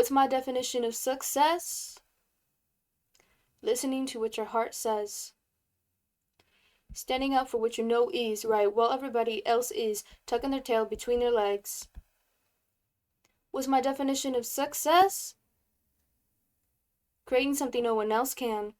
What's my definition of success? Listening to what your heart says. Standing up for what you know is right while everybody else is tucking their tail between their legs. What's my definition of success? Creating something no one else can.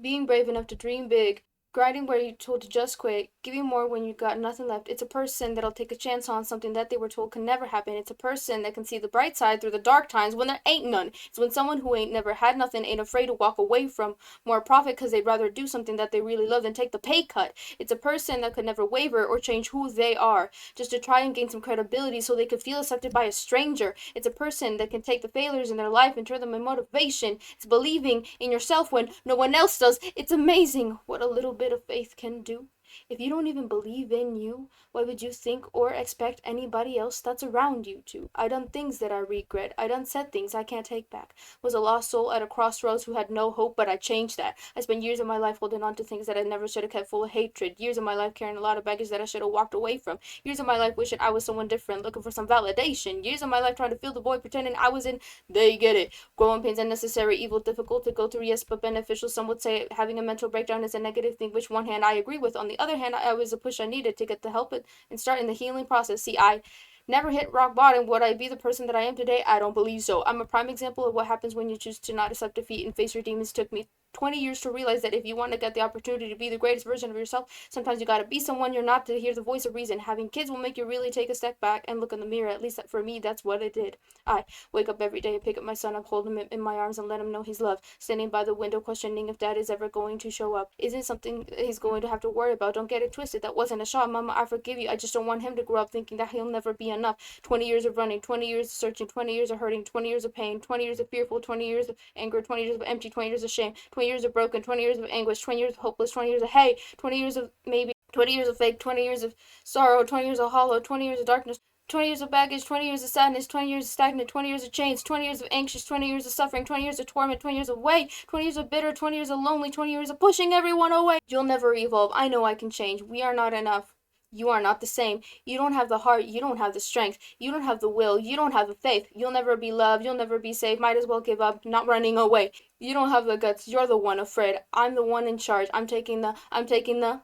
Being brave enough to dream big. Grinding where you're told to just quit, giving more when you got nothing left. It's a person that'll take a chance on something that they were told can never happen. It's a person that can see the bright side through the dark times when there ain't none. It's when someone who ain't never had nothing ain't afraid to walk away from more profit because they'd rather do something that they really love than take the pay cut. It's a person that could never waver or change who they are just to try and gain some credibility so they could feel accepted by a stranger. It's a person that can take the failures in their life and turn them in motivation. It's believing in yourself when no one else does. It's amazing what a little bit of faith can do. If you don't even believe in you, why would you think or expect anybody else that's around you to? I done things that I regret. I done said things I can't take back. Was a lost soul at a crossroads who had no hope, but I changed that. I spent years of my life holding on to things that I never should have kept full of hatred. Years of my life carrying a lot of baggage that I should have walked away from. Years of my life wishing I was someone different, looking for some validation. Years of my life trying to fill the void, pretending I was in, they get it. Growing pains unnecessary, evil, difficult to go through, yes, but beneficial. Some would say having a mental breakdown is a negative thing, which one hand I agree with. On the other hand, I was a push I needed to get the help and start in the healing process. See, I never hit rock bottom. Would I be the person that I am today? I don't believe so. I'm a prime example of what happens when you choose to not accept defeat and face your demons. It took me 20 years to realize that if you want to get the opportunity to be the greatest version of yourself, sometimes you gotta be someone you're not to hear the voice of reason. Having kids will make you really take a step back and look in the mirror. At least for me, that's what it did. I wake up every day and pick up my son up, hold him in my arms and let him know he's loved. Standing by the window questioning if dad is ever going to show up. Isn't something he's going to have to worry about. Don't get it twisted. That wasn't a shot. Mama, I forgive you. I just don't want him to grow up thinking that he'll never be enough. 20 years of running, 20 years of searching, 20 years of hurting, 20 years of pain, 20 years of fearful, 20 years of anger, 20 years of empty, 20 years of shame, 20 years of broken, 20 years of anguish, 20 years of hopeless, 20 years of hey, 20 years of maybe, 20 years of fake, 20 years of sorrow, 20 years of hollow, 20 years of darkness, 20 years of baggage, 20 years of sadness, 20 years of stagnant, 20 years of chains, 20 years of anxious, 20 years of suffering, 20 years of torment, 20 years of weight, 20 years of bitter, 20 years of lonely, 20 years of pushing everyone away. You'll never evolve. I know I can change. We are not enough. You are not the same. You don't have the heart. You don't have the strength. You don't have the will. You don't have the faith. You'll never be loved. You'll never be saved. Might as well give up, not running away. You don't have the guts. You're the one afraid. I'm the one in charge. I'm taking the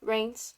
reins.